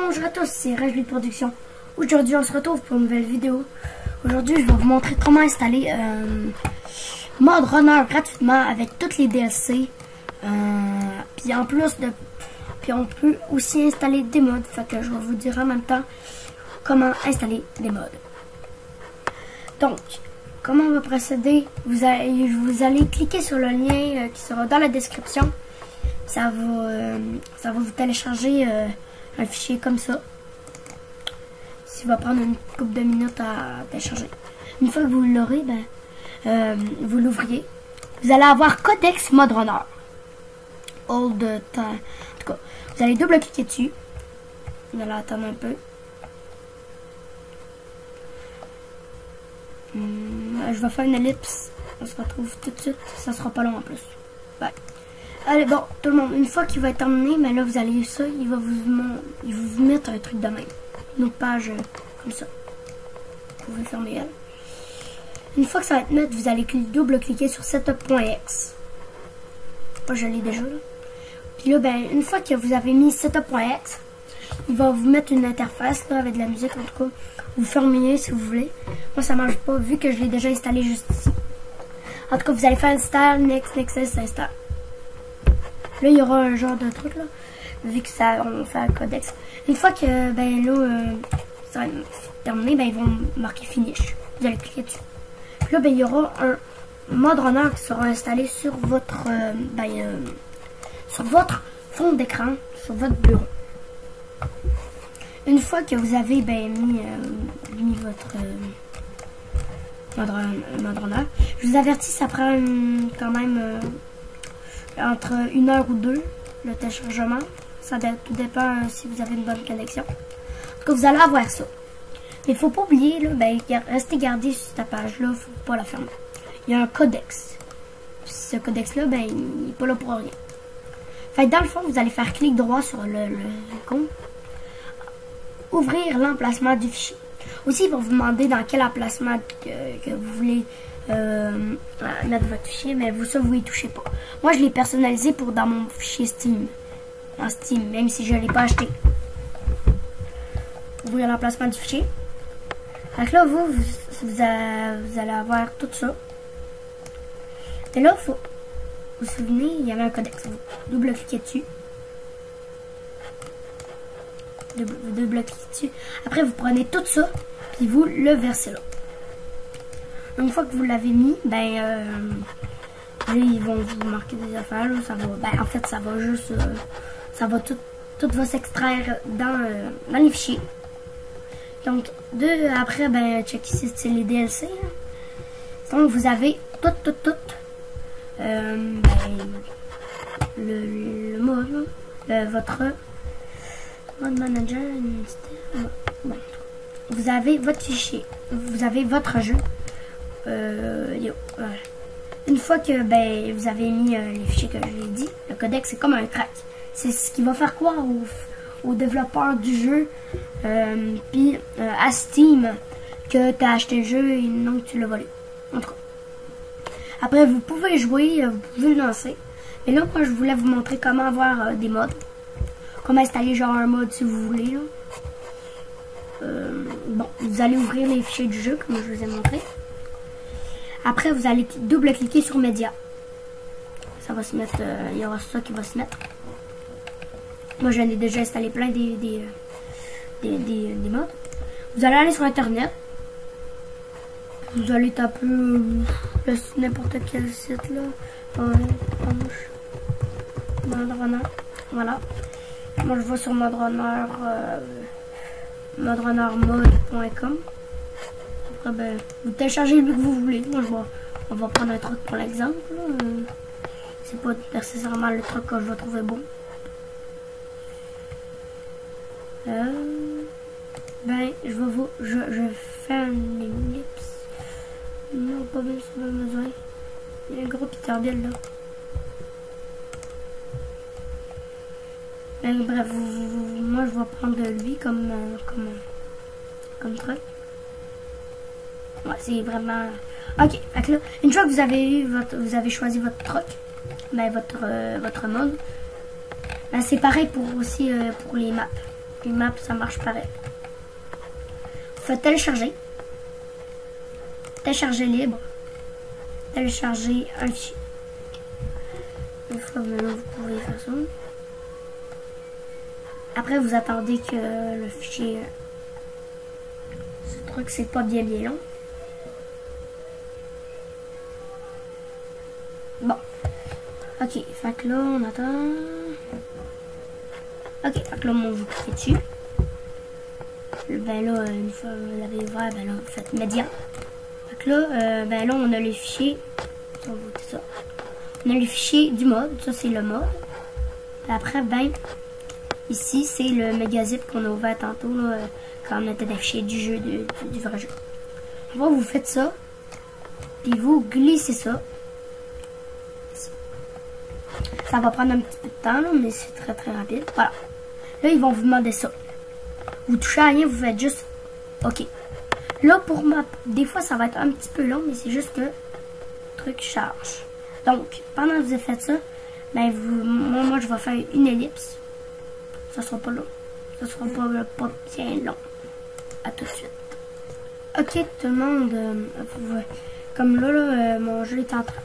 Bonjour à tous, c'est Rajli Production. Aujourd'hui on se retrouve pour une nouvelle vidéo. Aujourd'hui je vais vous montrer comment installer Mode Runner gratuitement avec toutes les DLC. Puis en plus de... Puis on peut aussi installer des mods. Fait que je vais vous dire en même temps comment installer des mods. Donc, comment on va procéder? Vous allez cliquer sur le lien qui sera dans la description. Ça va vous télécharger un fichier comme ça. Ça va prendre une couple de minutes à télécharger. Une fois que vous l'aurez, vous l'ouvriez. Vous allez avoir Codex Mode Runner. All the time. En tout cas, vous allez double-cliquer dessus. Vous allez attendre un peu. Je vais faire une ellipse. On se retrouve tout de suite. Ça sera pas long en plus. Bye. Allez, bon, tout le monde, une fois qu'il va être terminé, mais là, vous allez ça, il va vous mettre un truc de même. Une autre page comme ça. Vous pouvez fermer elle. Une fois que ça va être net, vous allez double-cliquer sur setup.exe. Moi, je l'ai déjà, là. Puis là, une fois que vous avez mis setup.exe, il va vous mettre une interface, là, avec de la musique, en tout cas. Vous fermez si vous voulez. Moi, ça marche pas, vu que je l'ai déjà installé juste ici. En tout cas, vous allez faire install, next, install. Là, il y aura un genre de truc, là, vu que ça, on fait un codex. Une fois que, ça va terminer, ils vont marquer finish. Vous allez cliquer dessus. Puis là, il y aura un mode runner qui sera installé sur votre, fond d'écran, sur votre bureau. Une fois que vous avez, mis votre mode runner, je vous avertis, ça prend quand même entre 1 heure ou 2 le téléchargement. Ça tout dépend si vous avez une bonne connexion. En tout cas, vous allez avoir ça. Mais il ne faut pas oublier, là, restez gardé sur cette page-là, il ne faut pas la fermer. Il y a un codex. Puis ce codex-là, il n'est pas là pour rien. Fait que dans le fond, vous allez faire clic droit sur l'icône. Ouvrir l'emplacement du fichier. Aussi, il va vous demander dans quel emplacement que vous voulez mettre votre fichier, mais vous y touchez pas. Moi, je l'ai personnalisé dans mon fichier Steam. En Steam, même si je ne l'ai pas acheté. Ouvrir l'emplacement du fichier. Donc là, vous allez avoir tout ça. Et là, vous vous souvenez, il y avait un codex. Vous double-cliquez dessus. Vous double-cliquez dessus. Après, vous prenez tout ça, puis vous le versez là. Une fois que vous l'avez mis, ils vont vous marquer des affaires. Là, ça va, en fait, ça va juste, ça va tout va s'extraire dans les fichiers. Donc, après, check ici, c'est les DLC. Hein. Donc, vous avez tout, le mode, votre mode manager. Bon. Vous avez votre fichier, vous avez votre jeu. Une fois que vous avez mis les fichiers que je l'ai dit, le codex c'est comme un crack. C'est ce qui va faire croire aux développeurs du jeu, puis à Steam, que tu as acheté le jeu et non que tu l'as volé. En tout cas. Après, vous pouvez jouer, vous pouvez le lancer. Mais là, moi, je voulais vous montrer comment avoir des mods. Comment installer genre un mode si vous voulez. Là. Bon, vous allez ouvrir les fichiers du jeu, comme je vous ai montré. Après, vous allez double-cliquer sur Média. Ça va se mettre, il y aura ça qui va se mettre. Moi, j'en ai déjà installé plein des mods. Vous allez aller sur Internet. Vous allez taper n'importe quel site, là. Mode Runner. Voilà. Moi, je vais sur modrunnermode.com. Après, vous téléchargez le que vous voulez. Moi, on va prendre un truc pour l'exemple. C'est pas nécessairement le truc que je vais trouver bon. Je fais une ellipse. Non, pas bien, c'est pas besoin. Il y a un gros Peterbilt là. Bref, moi je vais prendre lui comme truc. Ouais, c'est vraiment. Ok, donc là, une fois que vous avez choisi votre truc, votre mode, c'est pareil pour aussi pour les maps. les maps, ça marche pareil. Vous faites télécharger. Télécharger libre. Télécharger un fichier. Une fois que là, vous pouvez faire ça. Après, vous attendez que le fichier... ce truc, c'est pas bien long. Bon. Ok, fait que là, on attend. Ok, fait que là, on vous cliquez dessus. Ben là, une fois que vous l'avez ouvert, ben là, vous faites média. Fait que là, ben là, on a les fichiers. On va voter ça. On a les fichiers du mode. Ça, c'est le mode. Et après, ben, ici, c'est le Megazip qu'on a ouvert tantôt, là, quand on était des fichiers du jeu, du vrai jeu. Après, vous faites ça. Puis vous glissez ça. Ça va prendre un petit peu de temps, là, mais c'est très très rapide. Voilà. Là, ils vont vous demander ça. Vous touchez à rien, vous faites juste OK. Là, pour ma... des fois, ça va être un petit peu long, mais c'est juste que le truc charge. Donc, pendant que vous avez fait ça, ben moi, je vais faire une ellipse. Ça sera pas long. Ça sera pas bien long. À tout de suite. OK, tout le monde. Comme là, mon jeu est en train...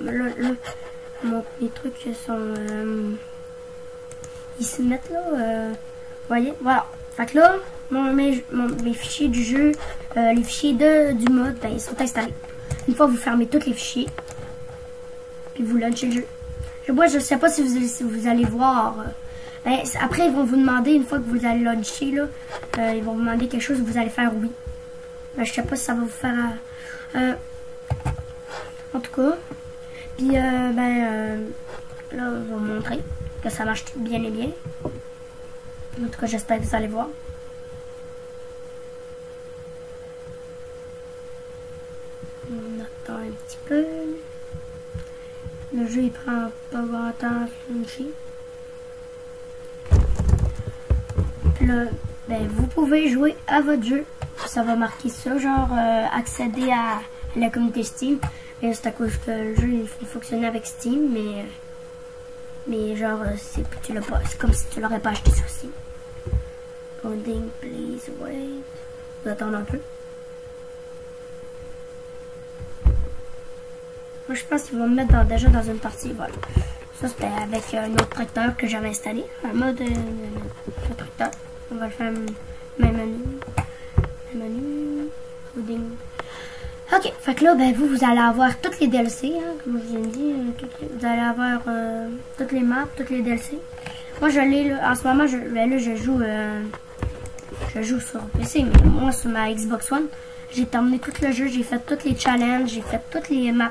Là, les trucs sont... ils se mettent là. Vous voyez? Voilà. Fait que là, mes fichiers du jeu, les fichiers du mode, ben, ils sont installés. Une fois, vous fermez tous les fichiers. Puis vous lancez le jeu. Moi, je sais pas si vous allez voir. Ben, après, ils vont vous demander, une fois que vous allez launcher, là, ils vont vous demander quelque chose, vous allez faire oui. Ben, je sais pas si ça va vous faire... en tout cas. Puis, là, je vais vous montrer que ça marche bien et bien. En tout cas, j'espère que vous allez voir. On attend un petit peu. Le jeu, il prend pas grand temps à launcher. Là, ben, vous pouvez jouer à votre jeu. Ça va marquer ça, genre accéder à la communauté Steam. Et c'est à cause que le jeu il faut fonctionner avec Steam, mais genre c'est comme si tu l'aurais pas acheté sur Steam. Loading, please wait. Vous attendez un peu. Moi je pense qu'ils vont me mettre déjà dans une partie. Voilà. Ça c'était avec un autre tracteur que j'avais installé. Un mode tracteur. On va le faire même menu. Loading. Ok, fait que là, ben vous allez avoir toutes les DLC, hein, comme je vous ai dit, vous allez avoir toutes les maps, toutes les DLC. Moi, je l'ai, en ce moment, je joue sur PC, mais moi, sur ma Xbox One, j'ai terminé tout le jeu, j'ai fait toutes les challenges, j'ai fait toutes les maps.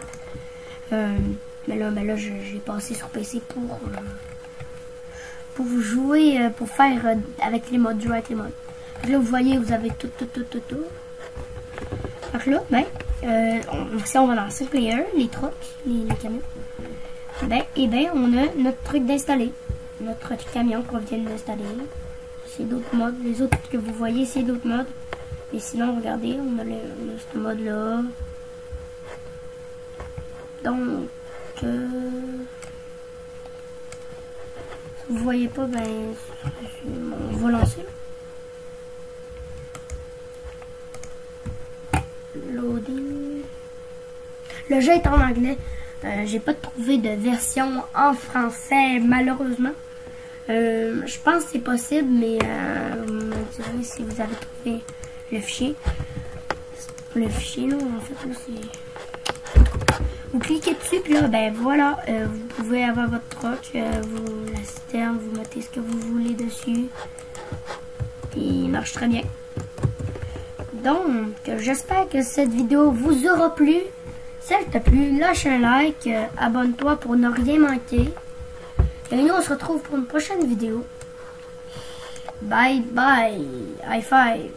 Mais là, j'ai passé sur PC pour vous jouer, pour faire avec les modes, jouer avec les modes. Là, vous voyez, vous avez tout. Fait que là, ben, si on va dans single player, les trucks, les camions, ben, et ben, on a notre truc d'installer. Notre camion qu'on vient d'installer. C'est d'autres modes. Les autres que vous voyez, c'est d'autres modes. Et sinon, regardez, on a ce mode-là. Donc, vous voyez pas, ben, on va lancer. Loading. Le jeu est en anglais. J'ai pas trouvé de version en français, malheureusement. Je pense que c'est possible, mais vous me direz si vous avez trouvé le fichier. Le fichier, là, en fait, là, c'est... Vous cliquez dessus, puis là, ben voilà, vous pouvez avoir votre truck, la citerne, vous mettez ce que vous voulez dessus. Et il marche très bien. Donc, j'espère que cette vidéo vous aura plu. Si elle t'a plu, lâche un like, abonne-toi pour ne rien manquer. Et nous, on se retrouve pour une prochaine vidéo. Bye bye. High five.